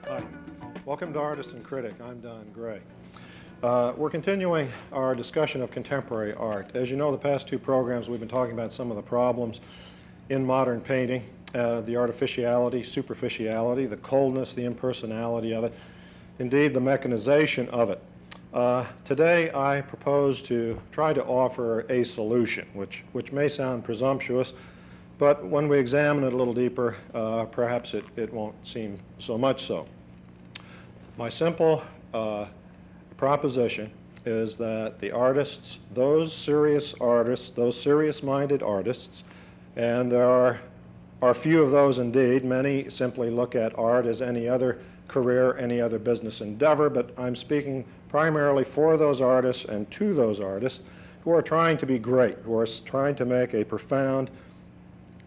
Hi. Welcome to Artist and Critic. I'm Don Gray. We're continuing our discussion of contemporary art. As you know, the past two programs we've been talking about some of the problems in modern painting, the artificiality, superficiality, the coldness, the impersonality of it, indeed the mechanization of it. Today I propose to try to offer a solution, which may sound presumptuous, but when we examine it a little deeper, perhaps it won't seem so much so. My simple proposition is that the artists, those serious-minded artists, and there are few of those indeed. Many simply look at art as any other career, any other business endeavor, but I'm speaking primarily for those artists and to those artists who are trying to be great, who are trying to make a profound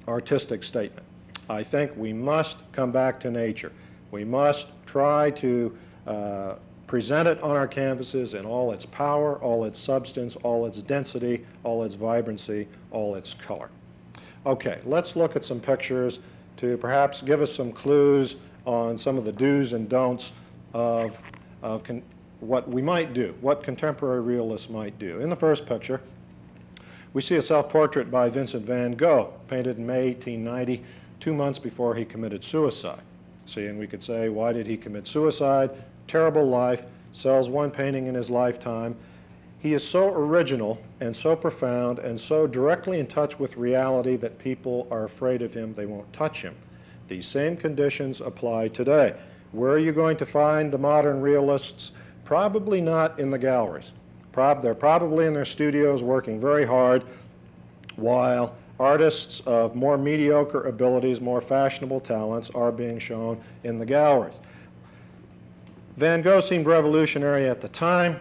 artistic statement. I think we must come back to nature. We must try to present it on our canvases in all its power, all its substance, all its density, all its vibrancy, all its color. Okay, let's look at some pictures to perhaps give us some clues on some of the do's and don'ts of what we might do, what contemporary realists might do. In the first picture, we see a self-portrait by Vincent van Gogh, painted in May 1890, 2 months before he committed suicide. See, and we could say, why did he commit suicide? Terrible life, sells one painting in his lifetime. He is so original and so profound and so directly in touch with reality that people are afraid of him, they won't touch him. These same conditions apply today. Where are you going to find the modern realists? Probably not in the galleries. They're probably in their studios working very hard, while artists of more mediocre abilities, more fashionable talents are being shown in the galleries. Van Gogh seemed revolutionary at the time.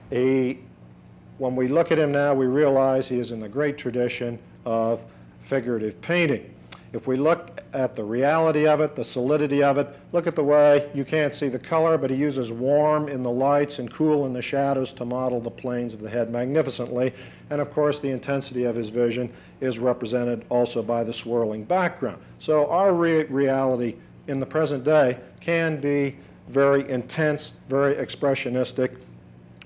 When we look at him now, we realize he is in the great tradition of figurative painting. If we look at the reality of it, the solidity of it, look at the way you can't see the color, but he uses warm in the lights and cool in the shadows to model the planes of the head magnificently. And of course, the intensity of his vision is represented also by the swirling background. So our reality in the present day can be very intense, very expressionistic,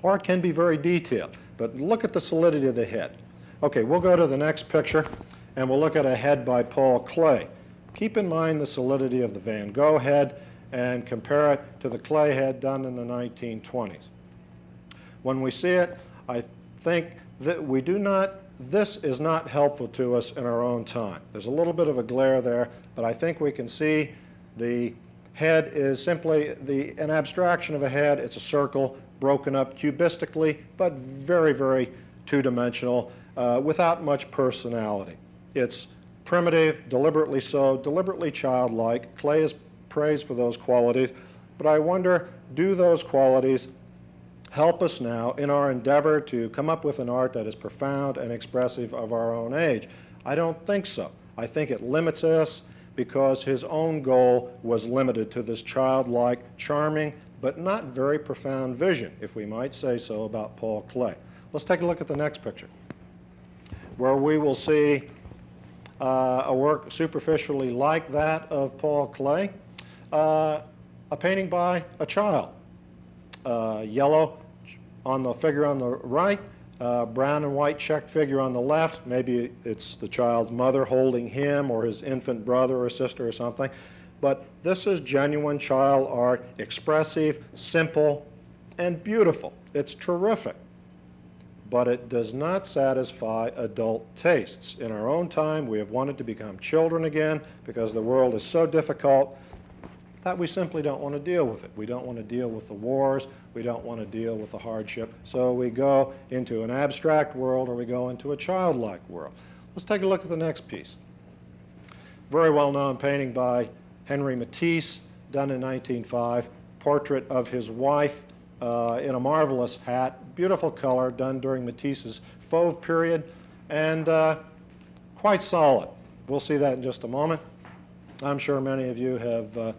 or it can be very detailed. But look at the solidity of the head. Okay, we'll go to the next picture, and we'll look at a head by Paul Klee. Keep in mind the solidity of the Van Gogh head and compare it to the Klee head done in the 1920s. When we see it, I think that this is not helpful to us in our own time. There's a little bit of a glare there, but I think we can see the head is simply an abstraction of a head. It's a circle broken up cubistically, but very, very two-dimensional, without much personality. It's primitive, deliberately so, deliberately childlike. Klee is praised for those qualities, but I wonder, do those qualities help us now in our endeavor to come up with an art that is profound and expressive of our own age? I don't think so. I think it limits us because his own goal was limited to this childlike, charming, but not very profound vision, if we might say so, about Paul Klee. Let's take a look at the next picture, where we will see a work superficially like that of Paul Klee, a painting by a child. Yellow on the figure on the right, brown and white checked figure on the left. Maybe it's the child's mother holding him or his infant brother or sister or something. But this is genuine child art, expressive, simple, and beautiful. It's terrific. But it does not satisfy adult tastes. In our own time, we have wanted to become children again because the world is so difficult that we simply don't want to deal with it. We don't want to deal with the wars. We don't want to deal with the hardship. So we go into an abstract world or we go into a childlike world. Let's take a look at the next piece. Very well-known painting by Henri Matisse, done in 1905, portrait of his wife in a marvelous hat, beautiful color, done during Matisse's Fauve period, and quite solid. We'll see that in just a moment. I'm sure many of you have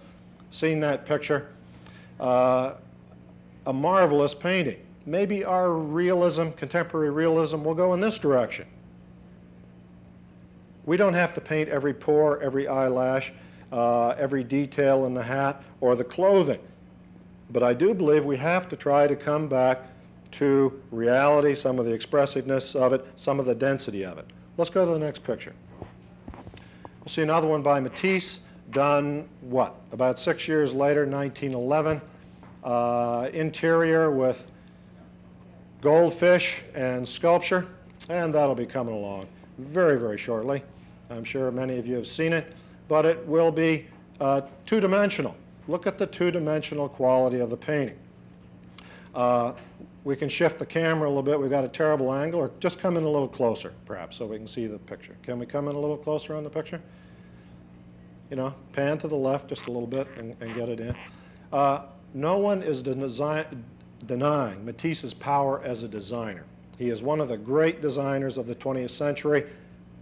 seen that picture. A marvelous painting. Maybe our realism, contemporary realism, will go in this direction. We don't have to paint every pore, every eyelash. every detail in the hat or the clothing. But I do believe we have to try to come back to reality, some of the expressiveness of it, some of the density of it. Let's go to the next picture. We'll see another one by Matisse, done, what, about 6 years later, 1911. Interior with goldfish and sculpture, and that'll be coming along very, very shortly. I'm sure many of you have seen it, but it will be two-dimensional. Look at the two-dimensional quality of the painting. We can shift the camera a little bit. We've got a terrible angle, or just come in a little closer, perhaps, so we can see the picture. Can we come in a little closer on the picture? You know, pan to the left just a little bit and get it in. No one is denying Matisse's power as a designer. He is one of the great designers of the 20th century,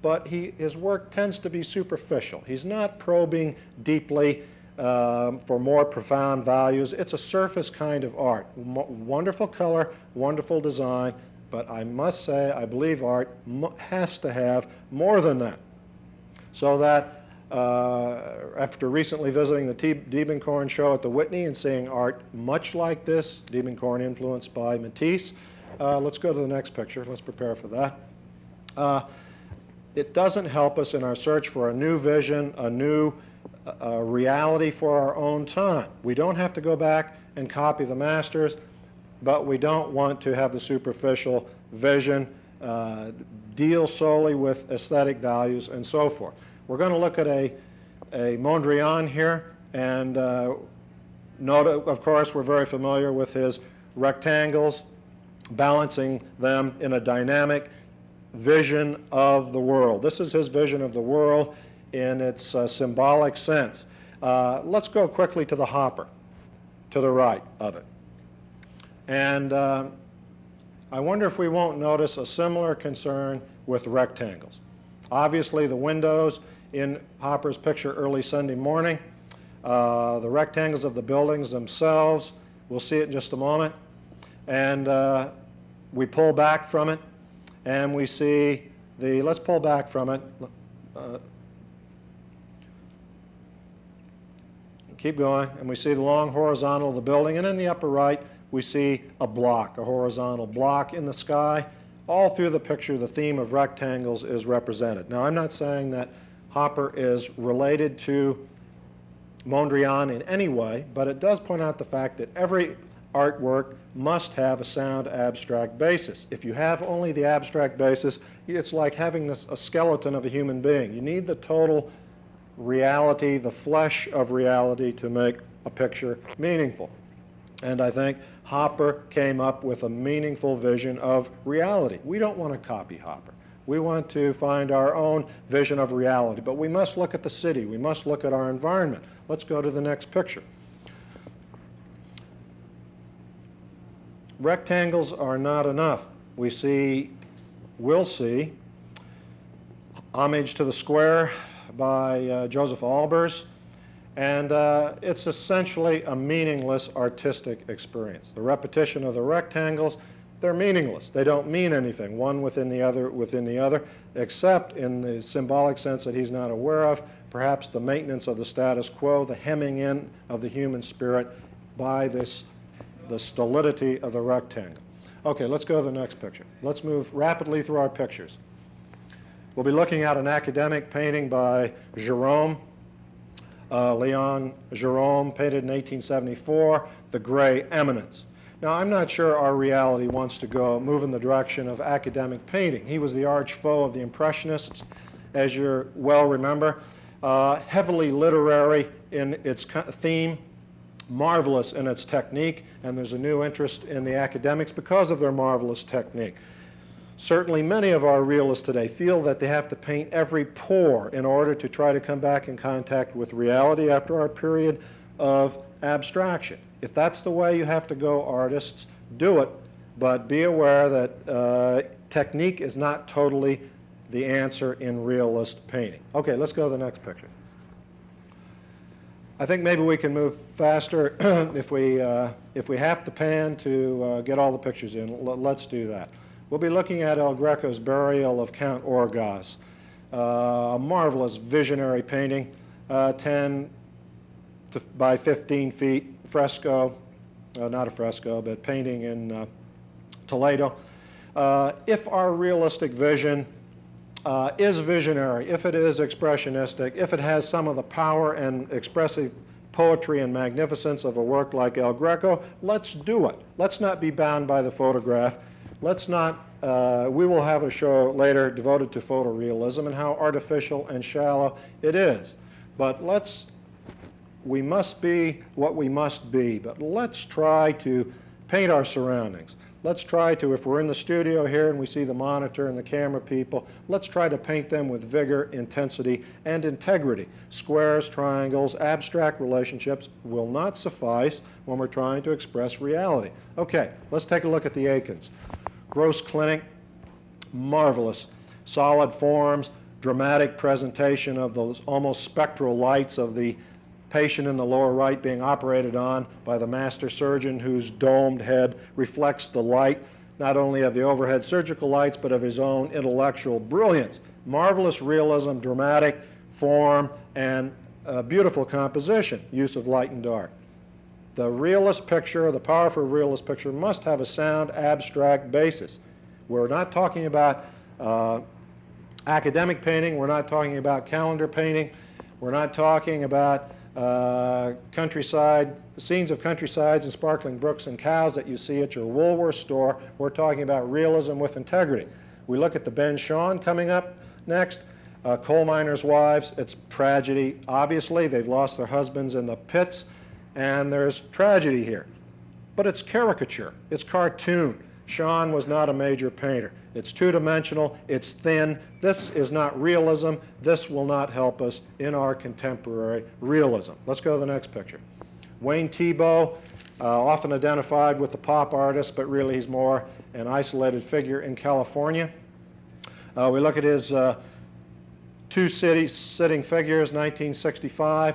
but his work tends to be superficial. He's not probing deeply for more profound values. It's a surface kind of art. Wonderful color, wonderful design, but I must say I believe art has to have more than that. So that after recently visiting the Diebenkorn show at the Whitney and seeing art much like this, Diebenkorn influenced by Matisse, let's go to the next picture. Let's prepare for that. It doesn't help us in our search for a new vision, a new reality for our own time. We don't have to go back and copy the masters, but we don't want to have the superficial vision, deal solely with aesthetic values and so forth. We're going to look at a Mondrian here, and note, of course, we're very familiar with his rectangles, balancing them in a dynamic vision of the world. This is his vision of the world in its symbolic sense. Let's go quickly to the hopper, to the right of it. And I wonder if we won't notice a similar concern with rectangles. Obviously, the windows in Hopper's picture Early Sunday Morning, the rectangles of the buildings themselves, we'll see it in just a moment, and we pull back from it, and we see let's pull back from it, keep going, and we see the long horizontal of the building, and in the upper right, we see a block, a horizontal block in the sky. All through the picture, the theme of rectangles is represented. Now, I'm not saying that Hopper is related to Mondrian in any way, but it does point out the fact that every artwork must have a sound abstract basis. If you have only the abstract basis, it's like having a skeleton of a human being. You need the total reality, the flesh of reality, to make a picture meaningful. And I think Hopper came up with a meaningful vision of reality. We don't want to copy Hopper. We want to find our own vision of reality, but we must look at the city. We must look at our environment. Let's go to the next picture. Rectangles are not enough. We'll see Homage to the Square by Joseph Albers, and it's essentially a meaningless artistic experience. The repetition of the rectangles, they're meaningless. They don't mean anything, one within the other, except in the symbolic sense that he's not aware of, perhaps the maintenance of the status quo, the hemming in of the human spirit by the stolidity of the rectangle. Okay, let's go to the next picture. Let's move rapidly through our pictures. We'll be looking at an academic painting by Jerome, Leon Jerome, painted in 1874, The Gray Eminence. Now, I'm not sure our reality wants to move in the direction of academic painting. He was the arch foe of the Impressionists, as you well remember, heavily literary in its theme, marvelous in its technique, and there's a new interest in the academics because of their marvelous technique. Certainly, many of our realists today feel that they have to paint every pore in order to try to come back in contact with reality after our period of abstraction. If that's the way you have to go, artists, do it, but be aware that technique is not totally the answer in realist painting. Okay, let's go to the next picture. I think maybe we can move faster if we have to pan to get all the pictures in. Let's do that. We'll be looking at El Greco's Burial of Count Orgaz, a marvelous visionary painting 10 by 15 feet fresco, not a fresco, but painting in Toledo. If our realistic vision is visionary, if it is expressionistic, if it has some of the power and expressive poetry and magnificence of a work like El Greco, let's do it. Let's not be bound by the photograph. Let's not, we will have a show later devoted to photorealism and how artificial and shallow it is. But we must be what we must be, but let's try to paint our surroundings. Let's try to, if we're in the studio here and we see the monitor and the camera people, let's try to paint them with vigor, intensity, and integrity. Squares, triangles, abstract relationships will not suffice when we're trying to express reality. Okay, let's take a look at the Aikens. Gross clinic, marvelous. Solid forms, dramatic presentation of those almost spectral lights of the patient in the lower right being operated on by the master surgeon whose domed head reflects the light, not only of the overhead surgical lights, but of his own intellectual brilliance. Marvelous realism, dramatic form, and beautiful composition, use of light and dark. The realist picture, the powerful realist picture, must have a sound, abstract basis. We're not talking about academic painting, we're not talking about calendar painting, we're not talking about countryside, scenes of countrysides and sparkling brooks and cows that you see at your Woolworth store. We're talking about realism with integrity. We look at the Ben Shahn coming up next, coal miners' wives. It's tragedy. Obviously, they've lost their husbands in the pits, and there's tragedy here. But it's caricature. It's cartoon. Shahn was not a major painter. It's two-dimensional, it's thin. This is not realism. This will not help us in our contemporary realism. Let's go to the next picture. Wayne Tebow, often identified with the pop artist, but really he's more an isolated figure in California. We look at his two sitting figures, 1965.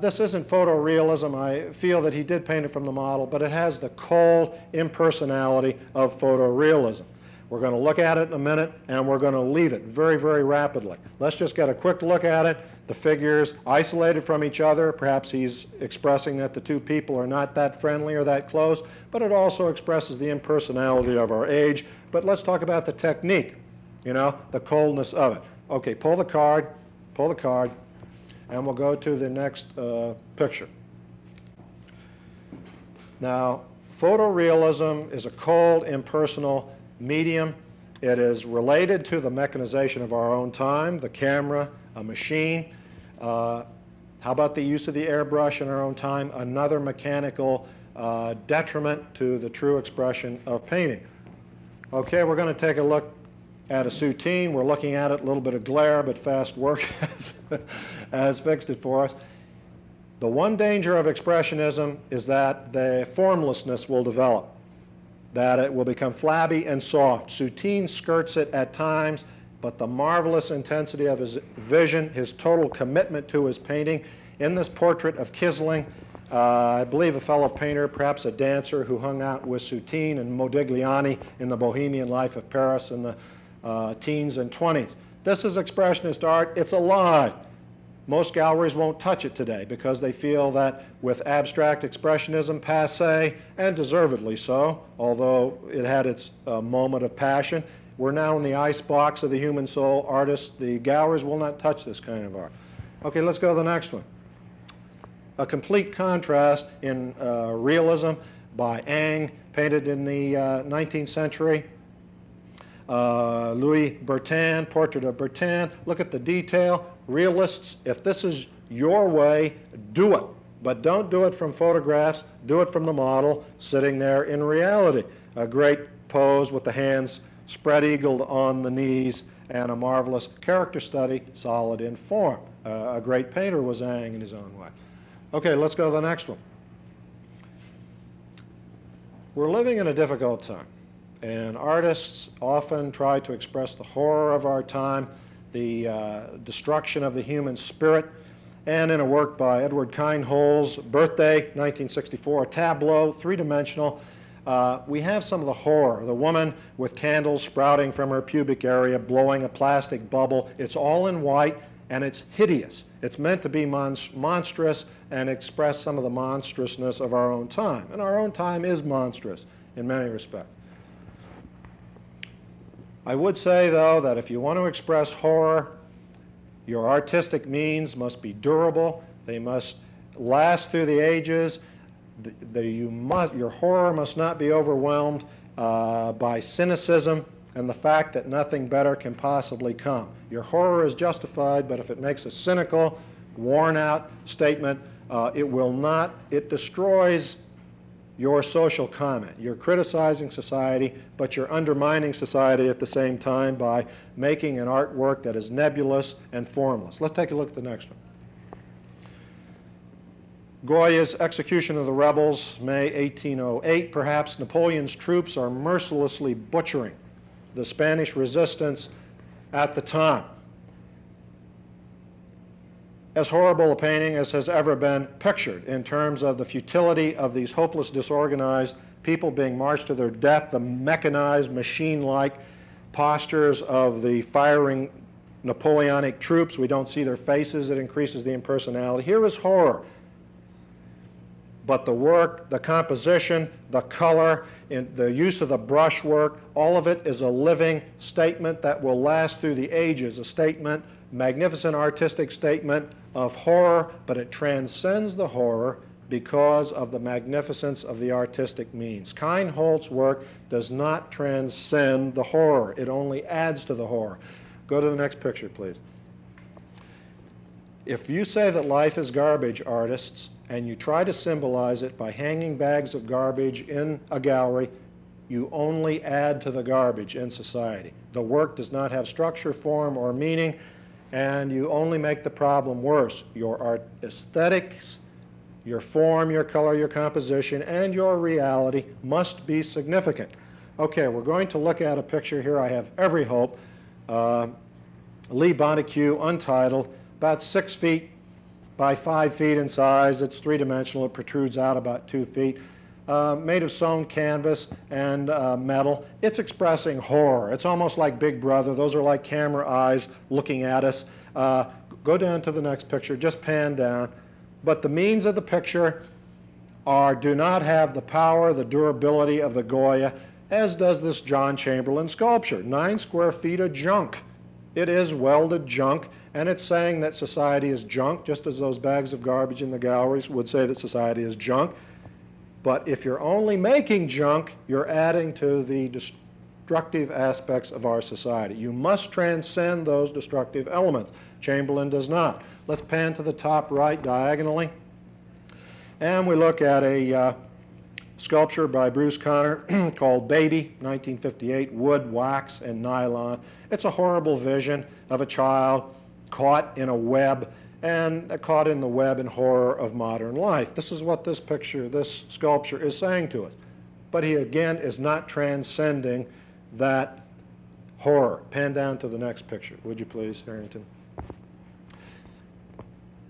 This isn't photorealism. I feel that he did paint it from the model, but it has the cold impersonality of photorealism. We're going to look at it in a minute, and we're going to leave it very, very rapidly. Let's just get a quick look at it. The figures isolated from each other. Perhaps he's expressing that the two people are not that friendly or that close, but it also expresses the impersonality of our age. But let's talk about the technique, the coldness of it. Okay, pull the card, and we'll go to the next picture. Now, photorealism is a cold, impersonal medium. It is related to the mechanization of our own time, the camera, a machine. How about the use of the airbrush in our own time? Another mechanical detriment to the true expression of painting. Okay, we're going to take a look at a Soutine. We're looking at it, a little bit of glare, but fast work has fixed it for us. The one danger of expressionism is that the formlessness will develop, that it will become flabby and soft. Soutine skirts it at times, but the marvelous intensity of his vision, his total commitment to his painting, in this portrait of Kisling, I believe a fellow painter, perhaps a dancer, who hung out with Soutine and Modigliani in the Bohemian life of Paris in the teens and 20s. This is expressionist art. It's alive. Most galleries won't touch it today because they feel that with abstract expressionism passé, and deservedly so, although it had its moment of passion, we're now in the icebox of the human soul. Artists, the galleries will not touch this kind of art. Okay, let's go to the next one. A complete contrast in realism by Ingres, painted in the 19th century. Louis Bertin, portrait of Bertin. Look at the detail. Realists, if this is your way, do it. But don't do it from photographs. Do it from the model sitting there in reality. A great pose with the hands spread-eagled on the knees, and a marvelous character study, solid in form. A great painter was Ingres in his own way. Okay, let's go to the next one. We're living in a difficult time, and artists often try to express the horror of our time, the destruction of the human spirit, and in a work by Edward Kienholz, Birthday, 1964, a tableau, three-dimensional, we have some of the horror. The woman with candles sprouting from her pubic area, blowing a plastic bubble. It's all in white, and it's hideous. It's meant to be monstrous and express some of the monstrousness of our own time. And our own time is monstrous in many respects. I would say, though, that if you want to express horror, your artistic means must be durable. They must last through the ages. Your horror must not be overwhelmed by cynicism and the fact that nothing better can possibly come. Your horror is justified, but if it makes a cynical, worn-out statement, it destroys your social comment. You're criticizing society, but you're undermining society at the same time by making an artwork that is nebulous and formless. Let's take a look at the next one. Goya's Execution of the Rebels, May 1808. Perhaps Napoleon's troops are mercilessly butchering the Spanish resistance at the time. As horrible a painting as has ever been pictured in terms of the futility of these hopeless, disorganized people being marched to their death, the mechanized, machine-like postures of the firing Napoleonic troops. We don't see their faces. It increases the impersonality. Here is horror. But the work, the composition, the color, the use of the brushwork, all of it is a living statement that will last through the ages, a statement, magnificent artistic statement of horror, but it transcends the horror because of the magnificence of the artistic means. Kienholz's work does not transcend the horror. It only adds to the horror. Go to the next picture, please. If you say that life is garbage, artists, and you try to symbolize it by hanging bags of garbage in a gallery, you only add to the garbage in society. The work does not have structure, form, or meaning, and you only make the problem worse. Your art aesthetics, your form, your color, your composition, and your reality must be significant. Okay, we're going to look at a picture here, I have every hope. Lee Bonacue, Untitled, about 6 feet by 5 feet in size. It's three-dimensional. It protrudes out about 2 feet. Made of sewn canvas and metal. It's expressing horror. It's almost like Big Brother. Those are like camera eyes looking at us. Go down to the next picture. Just pan down. But the means of the picture do not have the power, the durability of the Goya, as does this John Chamberlain sculpture. 9 square feet of junk. It is welded junk, and it's saying that society is junk, just as those bags of garbage in the galleries would say that society is junk. But if you're only making junk, you're adding to the destructive aspects of our society. You must transcend those destructive elements. Chamberlain does not. Let's pan to the top right diagonally. And we look at a sculpture by Bruce Conner called Baby, 1958, wood, wax, and nylon. It's a horrible vision of a child caught in a web, and caught in the web and horror of modern life. This is what this picture, this sculpture is saying to us. But he again is not transcending that horror. Pan down to the next picture, would you please, Harrington?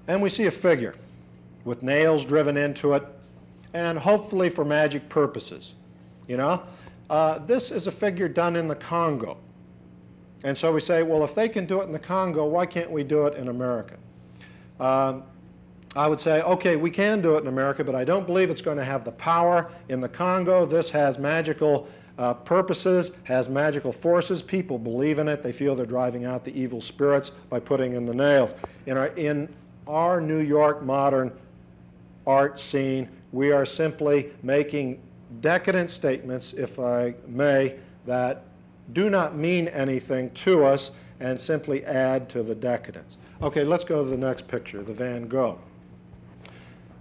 And we see a figure with nails driven into it, and hopefully for magic purposes. You know, this is a figure done in the Congo. And so we say, well, if they can do it in the Congo, why can't we do it in America? I would say, okay, we can do it in America, but I don't believe it's going to have the power. In the Congo, this has magical purposes, has magical forces. People believe in it. They feel they're driving out the evil spirits by putting in the nails. In our New York modern art scene, we are simply making decadent statements, if I may, that do not mean anything to us and simply add to the decadence. Okay, let's go to the next picture, the Van Gogh.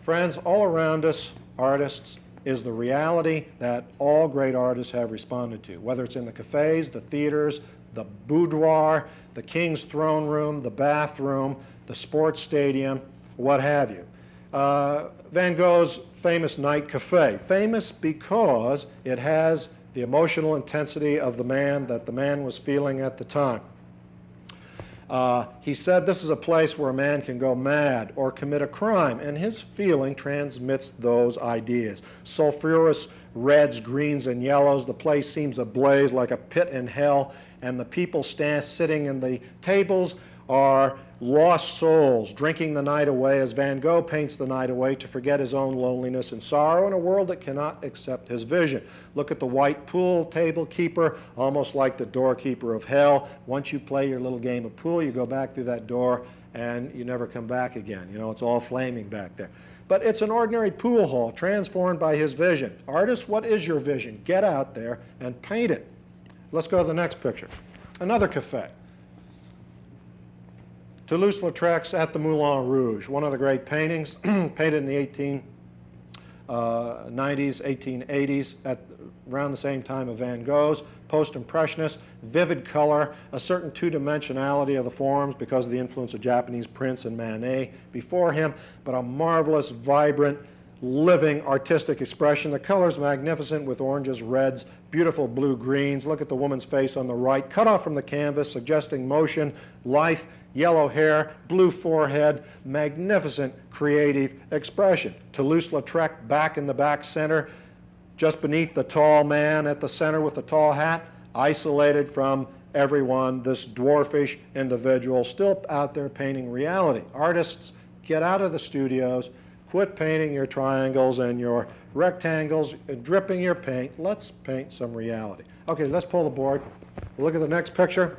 Friends, all around us, artists, is the reality that all great artists have responded to, whether it's in the cafes, the theaters, the boudoir, the king's throne room, the bathroom, the sports stadium, what have you. Van Gogh's famous night cafe, famous because it has the emotional intensity of the man that the man was feeling at the time. He said this is a place where a man can go mad or commit a crime, and his feeling transmits those ideas. Sulfurous reds, greens, and yellows. The place seems ablaze like a pit in hell, and the people sitting in the tables are lost souls drinking the night away as Van Gogh paints the night away to forget his own loneliness and sorrow in a world that cannot accept his vision. Look at the white pool table keeper, almost like the doorkeeper of hell. Once you play your little game of pool, you go back through that door and you never come back again. You know, it's all flaming back there. But it's an ordinary pool hall transformed by his vision. Artist, what is your vision? Get out there and paint it. Let's go to the next picture. Another cafe. Toulouse-Lautrec's At the Moulin Rouge, one of the great paintings, painted in the 1890s, 1880s, around the same time of Van Gogh's, post-impressionist, vivid color, a certain two-dimensionality of the forms because of the influence of Japanese prints and Manet before him, but a marvelous, vibrant, living artistic expression. The color's magnificent with oranges, reds, beautiful blue greens. Look at the woman's face on the right, cut off from the canvas, suggesting motion, life, yellow hair, blue forehead, magnificent creative expression. Toulouse-Lautrec back in the back center, just beneath the tall man at the center with the tall hat, isolated from everyone, this dwarfish individual still out there painting reality. Artists, get out of the studios, quit painting your triangles and your rectangles, dripping your paint. Let's paint some reality. Okay, let's pull the board. Look at the next picture.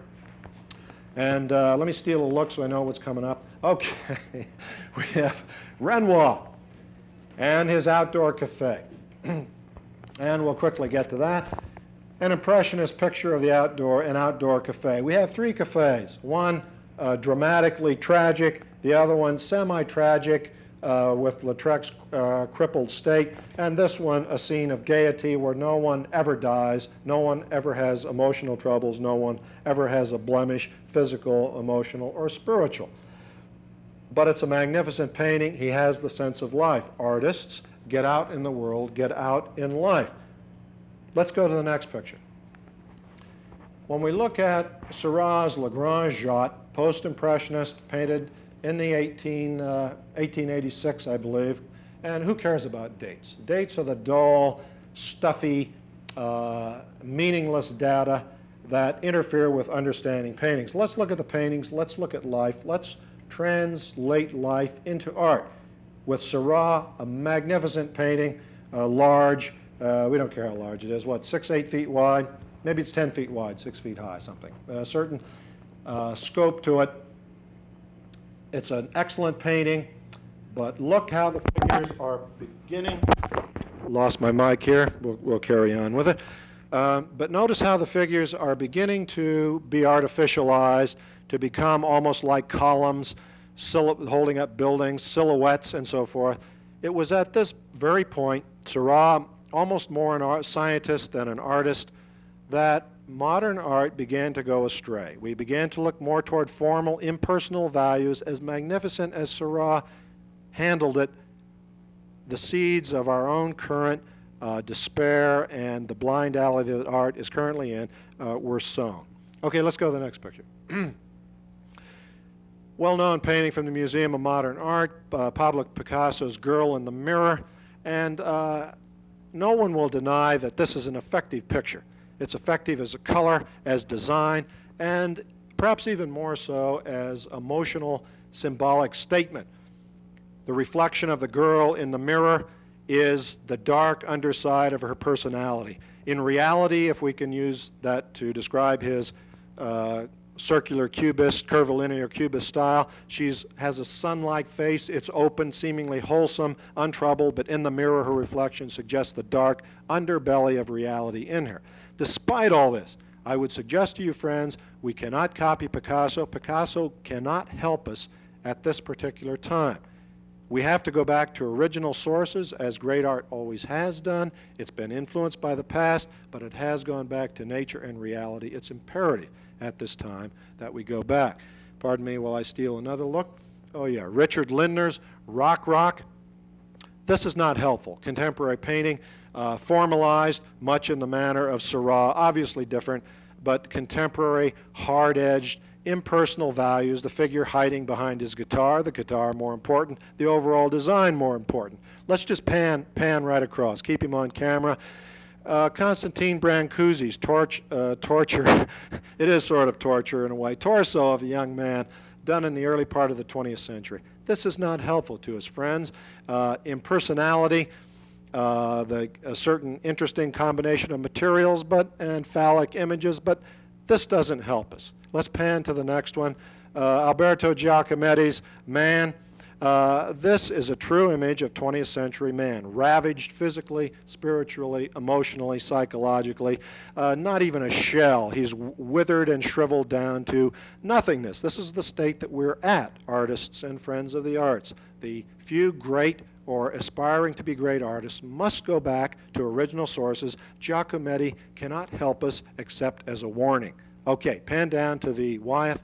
And let me steal a look so I know what's coming up. Okay, we have Renoir and his outdoor cafe. And we'll quickly get to that. An impressionist picture of an outdoor cafe. We have three cafes. One dramatically tragic, the other one semi-tragic with Lautrec's crippled state, and this one a scene of gaiety where no one ever dies, no one ever has emotional troubles, no one ever has a blemish, physical, emotional, or spiritual. But it's a magnificent painting. He has the sense of life. Artists, get out in the world, get out in life. Let's go to the next picture. When we look at Seurat's Le Grand Jatte, post-impressionist, painted in the 1886, I believe, and who cares about dates? Dates are the dull, stuffy, meaningless data that interfere with understanding paintings. Let's look at the paintings, let's look at life, let's translate life into art. With Seurat, a magnificent painting, large, we don't care how large it is, what, 6, 8 feet wide? Maybe it's 10 feet wide, 6 feet high, something. A certain scope to it. It's an excellent painting, but look how the figures are beginning. Lost my mic here, we'll carry on with it. But notice how the figures are beginning to be artificialized, to become almost like columns, holding up buildings, silhouettes, and so forth. It was at this very point, Seurat, almost more an scientist than an artist, that modern art began to go astray. We began to look more toward formal, impersonal values. As magnificent as Seurat handled it, the seeds of our own current despair and the blind alley that art is currently in were sown. Okay, let's go to the next picture. Well-known painting from the Museum of Modern Art, Pablo Picasso's Girl in the Mirror, and no one will deny that this is an effective picture. It's effective as a color, as design, and perhaps even more so as emotional, symbolic statement. The reflection of the girl in the mirror is the dark underside of her personality. In reality, if we can use that to describe his circular cubist, curvilinear cubist style, she has a sun-like face. It's open, seemingly wholesome, untroubled, but in the mirror her reflection suggests the dark underbelly of reality in her. Despite all this, I would suggest to you, friends, we cannot copy Picasso. Picasso cannot help us at this particular time. We have to go back to original sources, as great art always has done. It's been influenced by the past, but it has gone back to nature and reality. It's imperative at this time that we go back. Pardon me while I steal another look. Oh yeah, Richard Lindner's Rock. This is not helpful. Contemporary painting, formalized, much in the manner of Seurat, obviously different, but contemporary, hard-edged, impersonal values, the figure hiding behind his guitar, the guitar more important, the overall design more important. Let's just pan right across, keep him on camera. Constantine Brancusi's torture, it is sort of torture in a way, torso of a young man, done in the early part of the 20th century. This is not helpful to us, friends. Impersonality, a certain interesting combination of materials and phallic images, but this doesn't help us. Let's pan to the next one. Alberto Giacometti's Man. This is a true image of 20th century man, ravaged physically, spiritually, emotionally, psychologically, not even a shell. He's withered and shriveled down to nothingness. This is the state that we're at, artists and friends of the arts. The few great or aspiring to be great artists must go back to original sources. Giacometti cannot help us except as a warning. Okay, pan down to the Wyeth.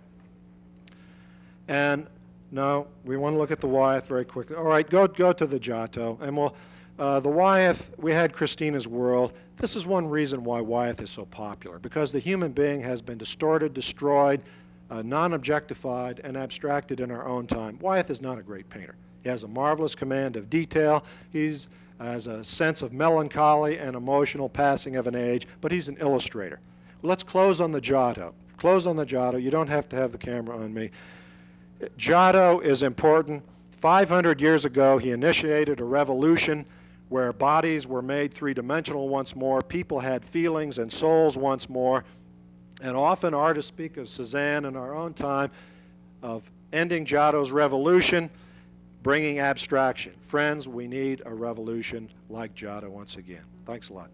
And no, we want to look at the Wyeth very quickly. All right, go to the Giotto. And the Wyeth, we had Christina's World. This is one reason why Wyeth is so popular, because the human being has been distorted, destroyed, non-objectified, and abstracted in our own time. Wyeth is not a great painter. He has a marvelous command of detail. He has a sense of melancholy and emotional passing of an age, but he's an illustrator. Let's close on the Giotto. Close on the Giotto. You don't have to have the camera on me. Giotto is important. 500 years ago, he initiated a revolution where bodies were made three-dimensional once more, people had feelings and souls once more, and often artists speak of Cézanne in our own time, of ending Giotto's revolution, bringing abstraction. Friends, we need a revolution like Giotto once again. Thanks a lot.